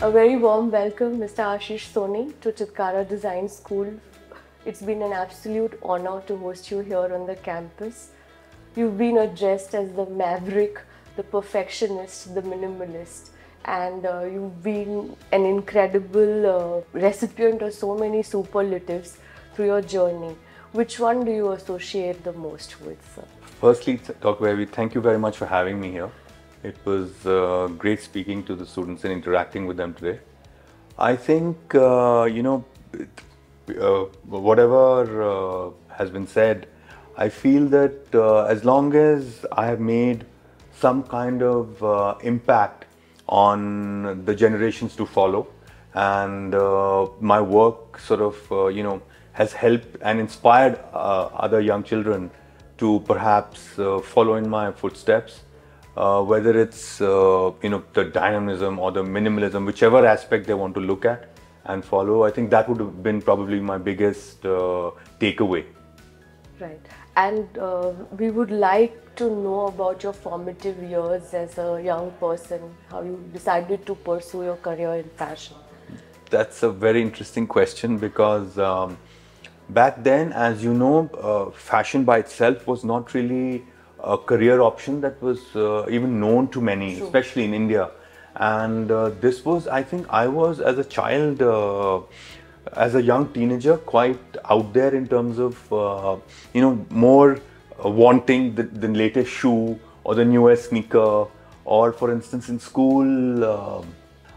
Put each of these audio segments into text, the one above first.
A very warm welcome, Mr. Ashish Soni, to Chitkara Design School. It's been an absolute honor to host you here on the campus. You've been addressed as the maverick, the perfectionist, the minimalist, and you've been an incredible recipient of so many superlatives through your journey. Which one do you associate the most with, sir? Firstly, Dr. Vavi, thank you very much for having me here. It was great speaking to the students and interacting with them today. I think, whatever has been said, I feel that as long as I have made some kind of impact on the generations to follow, and my work sort of, has helped and inspired other young children to perhaps follow in my footsteps. Whether it's the dynamism or the minimalism, whichever aspect they want to look at and follow, I think that would have been probably my biggest takeaway. Right. And we would like to know about your formative years as a young person, how you decided to pursue your career in fashion. That's a very interesting question because back then, as you know, fashion by itself was not really a career option that was even known to many, True. Especially in India. And this was, I think, I was as a child, as a young teenager, quite out there in terms of, more wanting the latest shoe or the newest sneaker. Or, for instance, in school,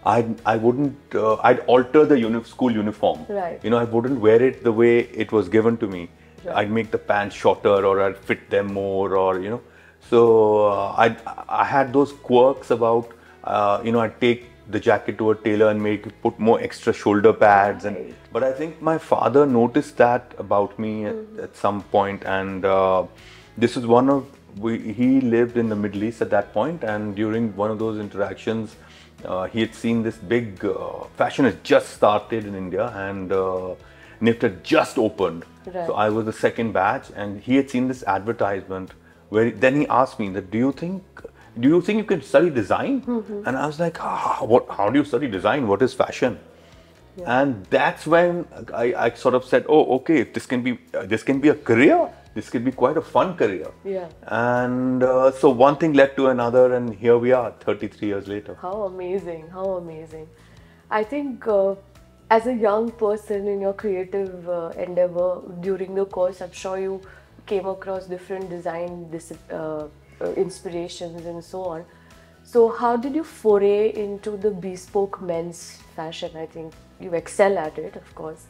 I wouldn't, I'd alter the school uniform. Right. I wouldn't wear it the way it was given to me. Right. I'd make the pants shorter, or I'd fit them more, or. So I had those quirks about, I'd take the jacket to a tailor and put more extra shoulder pads. Right. But I think my father noticed that about me at some point, and this is he lived in the Middle East at that point, and during one of those interactions, he had seen this big fashion had just started in India, and NIFT had just opened. Right. So I was the second batch, and he had seen this advertisement then he asked me that, do you think you can study design? And I was like, how do you study design? What is fashion? Yeah. And that's when I sort of said, oh, okay, if this can be a career, this could be quite a fun career. Yeah. And so one thing led to another, and here we are 33 years later. How amazing, how amazing. I think as a young person in your creative endeavor during the course, I'm sure you came across different design inspirations and so on. So how did you foray into the bespoke men's fashion? I think you excel at it, of course.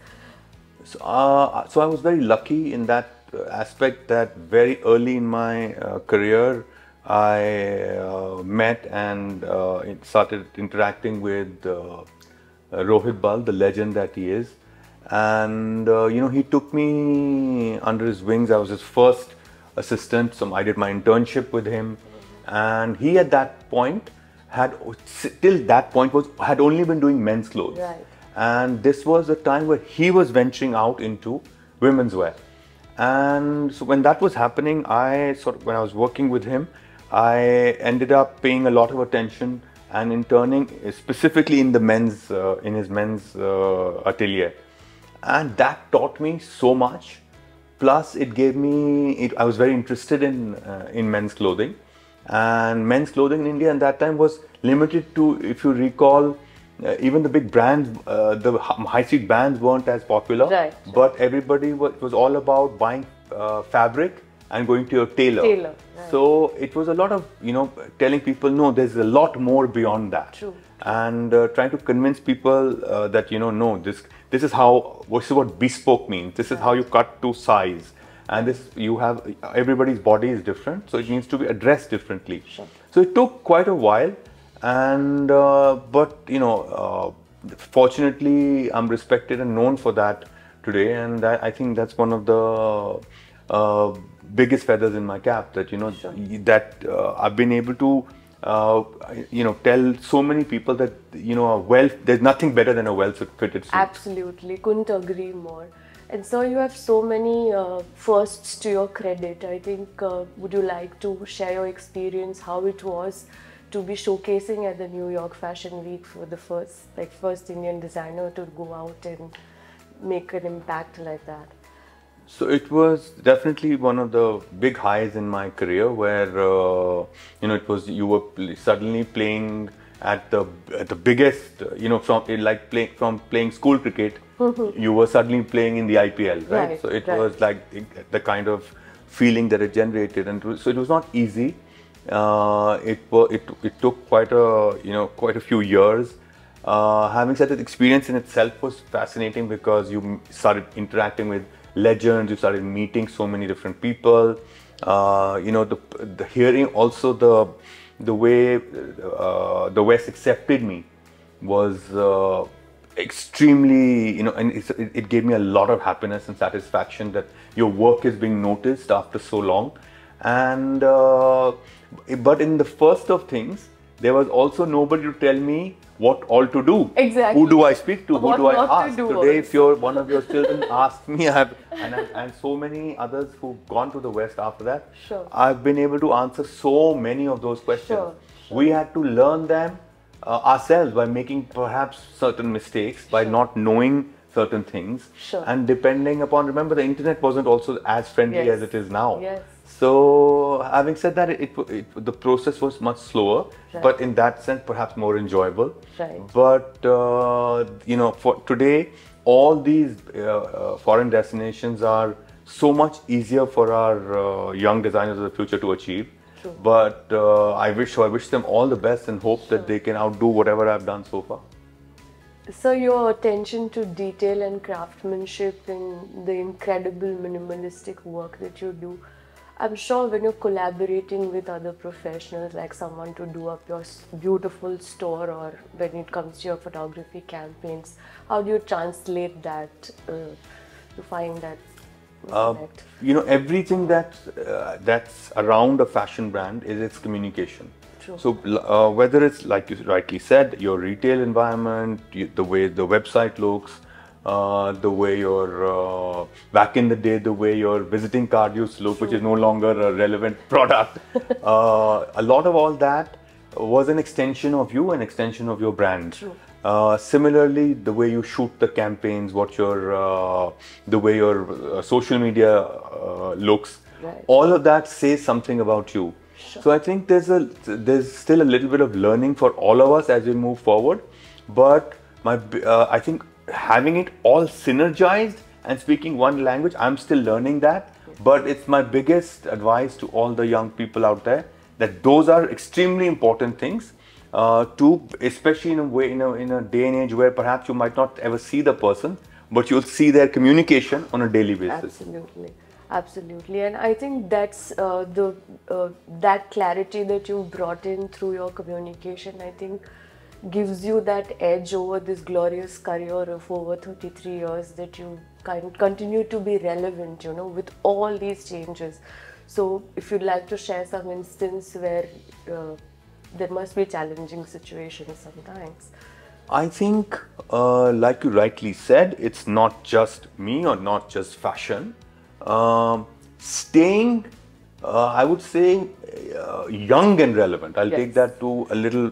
So I was very lucky in that aspect that very early in my career, I met and started interacting with Rohit Bal, the legend that he is. And he took me under his wings. I was his first assistant, so I did my internship with him. And he at that point had only been doing men's clothes. Right. And this was a time where he was venturing out into women's wear. And so when that was happening, when I was working with him, I ended up paying a lot of attention and interning specifically in his men's atelier. And that taught me so much. Plus, it gave me. I was very interested in men's clothing, and men's clothing in India at that time was limited to, if you recall, even the big brands, the high street brands weren't as popular. Right. But everybody was all about buying fabric and going to your tailor. Right. So it was a lot of telling people, no, there's a lot more beyond that. True. And trying to convince people that no, this is what bespoke means. This is how you cut to size, and everybody's body is different, so it needs to be addressed differently. Sure. So it took quite a while, and but fortunately, I'm respected and known for that today, and I think that's one of the biggest feathers in my cap. That Sure. that I've been able to. Tell so many people that there's nothing better than a well-fitted suit. Absolutely, couldn't agree more. And so you have so many firsts to your credit. I think, would you like to share your experience, how it was to be showcasing at the New York Fashion Week for the first Indian designer to go out and make an impact like that? So it was definitely one of the big highs in my career, where it was, you were suddenly playing at the biggest, from playing school cricket, you were suddenly playing in the IPL, right? So it was like the kind of feeling that it generated, and so it was not easy. It took quite a few years. Having said that, experience in itself was fascinating, because you started interacting with legends, you started meeting so many different people. The hearing, also the way the West accepted me was extremely, and it gave me a lot of happiness and satisfaction that your work is being noticed after so long. And but in the first of things, there was also nobody to tell me what all to do. Exactly. Who do I speak to? Who do I ask? To Today, if one of your children asks me, and so many others who've gone to the West after that, sure, I've been able to answer so many of those questions. Sure. We had to learn them ourselves by making perhaps certain mistakes, by not knowing certain things, and depending upon, remember, the internet wasn't also as friendly as it is now. Yes. So having said that, the process was much slower, but in that sense perhaps more enjoyable. Right. But for today, all these foreign destinations are so much easier for our young designers of the future to achieve. True. But I wish them all the best, and hope that they can outdo whatever I've done so far. So your attention to detail and craftsmanship in the incredible minimalistic work that you do, I'm sure when you're collaborating with other professionals, like someone to do up your beautiful store, or when it comes to your photography campaigns, how do you translate that to find that connect? Everything that's around a fashion brand is its communication. True. So whether it's, like you rightly said, your retail environment, the way the website looks, the way your back in the day, the way your visiting card used to look, which is no longer a relevant product. A lot of all that was an extension of you, an extension of your brand. True. Similarly, the way you shoot the campaigns, the way your social media looks, all of that says something about you. Sure. So I think there's still a little bit of learning for all of us as we move forward, but I think having it all synergized and speaking one language, I'm still learning that. But it's my biggest advice to all the young people out there, that those are extremely important things especially in a day and age where perhaps you might not ever see the person, but you'll see their communication on a daily basis. Absolutely, and I think that's that clarity that you brought in through your communication, I think gives you that edge over this glorious career of over 33 years, that you continue to be relevant, with all these changes. So if you'd like to share some instance where there must be challenging situations sometimes. I think, like you rightly said, it's not just me or not just fashion. Staying, I would say, young and relevant. I'll take that to a little,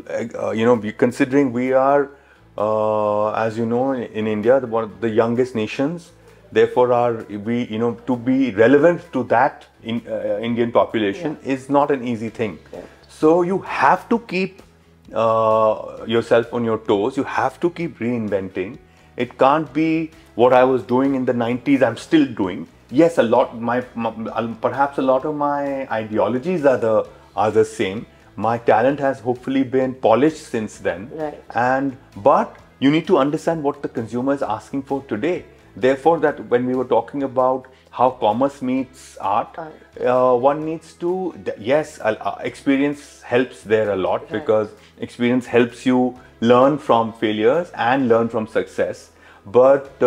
considering we are, as you know, in India, one of the youngest nations. Therefore, to be relevant to that Indian population is not an easy thing. So you have to keep yourself on your toes. You have to keep reinventing. It can't be what I was doing in the 90s, I'm still doing. Yes, perhaps a lot of my ideologies are the same. My talent has hopefully been polished since then. Right. But you need to understand what the consumer is asking for today. Therefore, that when we were talking about how commerce meets art, one needs to, experience helps there a lot, because experience helps you learn from failures and learn from success. But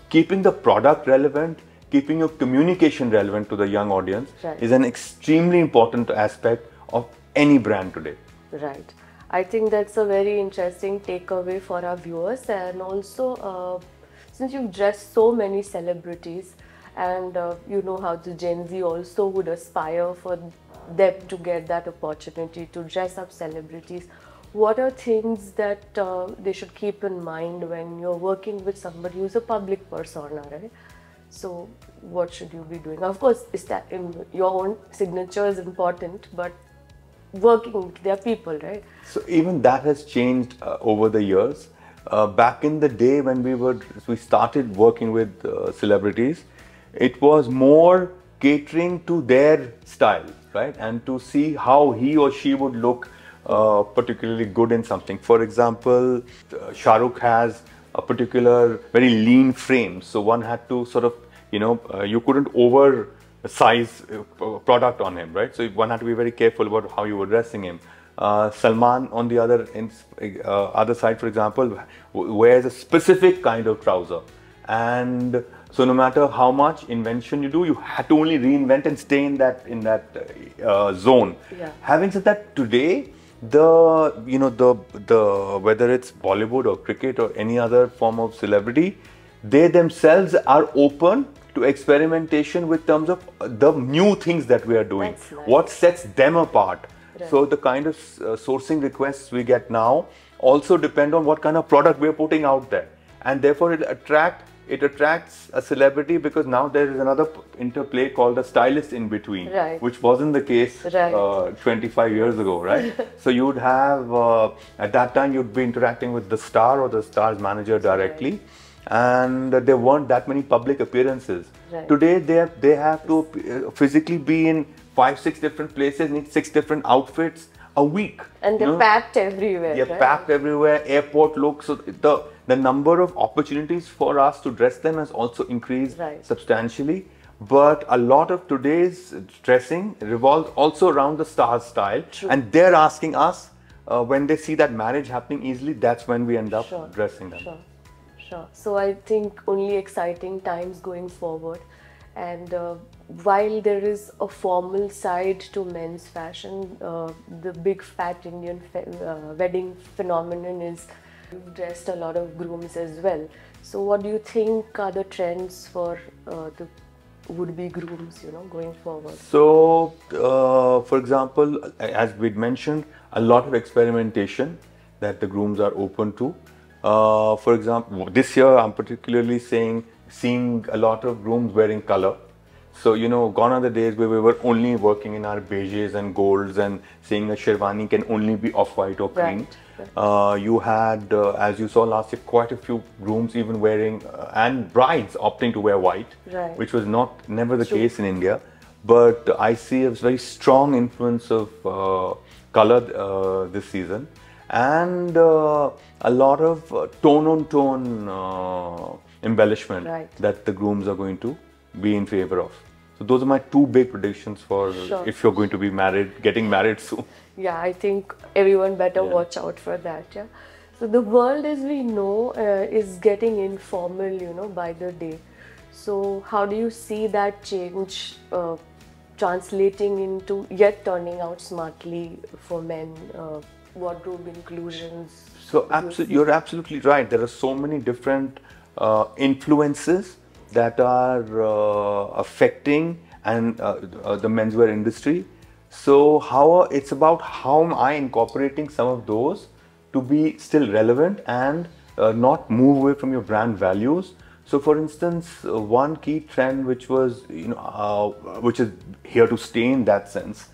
keeping the product relevant, keeping your communication relevant to the young audience is an extremely important aspect of any brand today. Right. I think that's a very interesting takeaway for our viewers, and also since you've dressed so many celebrities, and you know how the Gen Z also would aspire for them to get that opportunity to dress up celebrities. What are things that they should keep in mind when you're working with somebody who's a public persona, right? So what should you be doing? Of course, is that in your own signature is important, but working with their people, right? So even that has changed over the years. Back in the day when we started working with celebrities, it was more catering to their style, right? And to see how he or she would look particularly good in something. For example, Shah Rukh has a particular very lean frame, so one had to sort of, you couldn't oversize product on him, right? So one had to be very careful about how you were dressing him. Salman, on the other side, for example, wears a specific kind of trouser, and so no matter how much invention you do, you had to only reinvent and stay in that zone. Yeah. Having said that, today the whether it's Bollywood or cricket or any other form of celebrity, they themselves are open to experimentation with terms of the new things that we are doing. That's nice. What sets them apart. Right. So the kind of sourcing requests we get now also depend on what kind of product we are putting out there, and therefore it attracts a celebrity, because now there is another interplay called a stylist in between, right, which wasn't the case right. 25 years ago, right? So you'd have at that time you'd be interacting with the star or the star's manager directly, right, and there weren't that many public appearances. Right. Today they have to physically be in 5-6 different places, need 6 different outfits a week. And they're packed everywhere. They're right? packed everywhere, airport looks. So the number of opportunities for us to dress them has also increased right. substantially. But a lot of today's dressing revolves also around the star style. True. And they're asking us, when they see that marriage happening easily, that's when we end up Sure. dressing them. Sure. Sure. So I think only exciting times going forward. And while there is a formal side to men's fashion, the big fat Indian wedding phenomenon is you've dressed a lot of grooms as well. So what do you think are the trends for the would-be grooms, going forward? So, for example, as we'd mentioned, a lot of experimentation that the grooms are open to. For example, this year I'm particularly seeing a lot of grooms wearing color. So, gone are the days where we were only working in our beiges and golds and saying a sherwani can only be off-white or cream. Right. You had, as you saw last year, quite a few grooms even wearing, and brides opting to wear white, right. which was never the case in India. But I see a very strong influence of color this season, and a lot of tone-on-tone embellishment right. that the grooms are going to be in favor of. So those are my 2 big predictions for Sure. if you're going to be getting married soon. Yeah, I think everyone better watch out for that. Yeah. So the world as we know is getting informal, by the day. So how do you see that change translating into yet turning out smartly for men? Wardrobe inclusions. So you're absolutely right. There are so many different influences that are affecting the menswear industry. So it's about how am I incorporating some of those to be still relevant and not move away from your brand values. So for instance, one key trend which was which is here to stay in that sense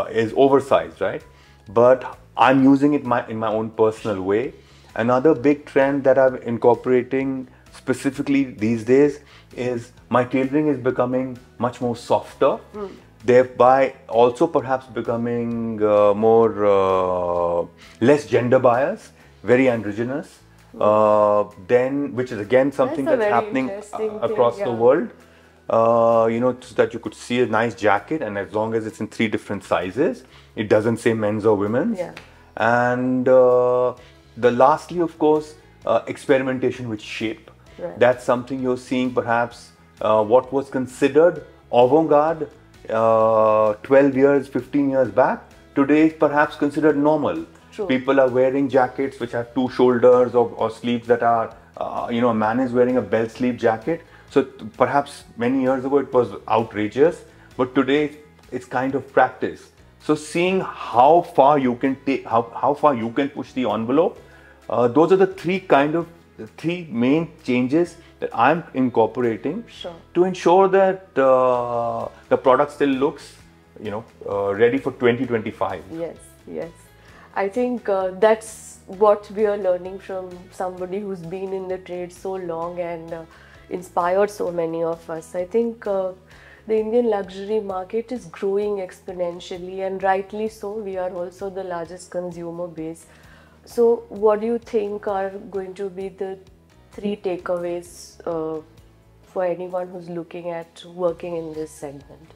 is oversized, right? But I'm using it in my own personal way. Another big trend that I'm incorporating specifically these days is my tailoring is becoming much more softer, thereby also perhaps becoming less gender biased, very androgynous. Which is again something that's happening across the world. So that you could see a nice jacket, and as long as it's in 3 different sizes, it doesn't say men's or women's. Yeah. And lastly, of course, experimentation with shape. Right. That's something you're seeing perhaps what was considered avant-garde 12 years, 15 years back, today is perhaps considered normal. True. People are wearing jackets which have 2 shoulders or sleeves that are, a man is wearing a bell sleeve jacket. So perhaps many years ago it was outrageous, but today it's kind of practice. So seeing how far you can take, how far you can push the envelope, those are the three main changes that I'm incorporating to ensure that the product still looks, ready for 2025. Yes, yes. I think that's what we are learning from somebody who's been in the trade so long and inspired so many of us. I think the Indian luxury market is growing exponentially, and rightly so. We are also the largest consumer base. So, what do you think are going to be the 3 takeaways for anyone who's looking at working in this segment?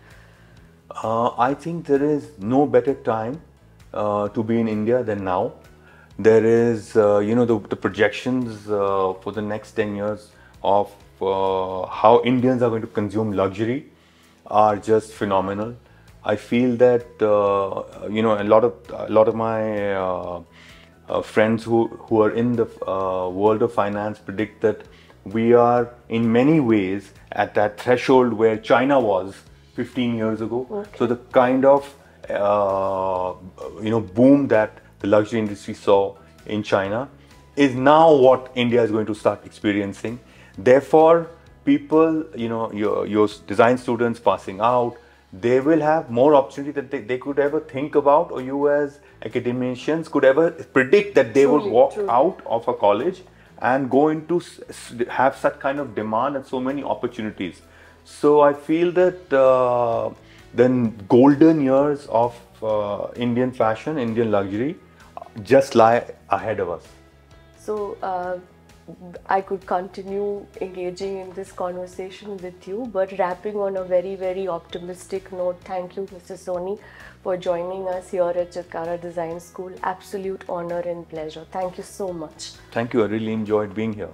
I think there is no better time to be in India than now. There is, the projections for the next 10 years of how Indians are going to consume luxury are just phenomenal. I feel that, a lot of my friends who are in the world of finance predict that we are in many ways at that threshold where China was 15 years ago. Okay. So the kind of boom that the luxury industry saw in China is now what India is going to start experiencing. Therefore, people, your design students passing out, they will have more opportunity that they could ever think about, or you as academicians could ever predict that they would walk out of a college and go into have such kind of demand and so many opportunities. So I feel that the golden years of Indian fashion, Indian luxury just lie ahead of us. So I could continue engaging in this conversation with you, but wrapping on a very, very optimistic note, thank you, Mr. Soni, for joining us here at Chitkara Design School. Absolute honor and pleasure. Thank you so much. Thank you. I really enjoyed being here.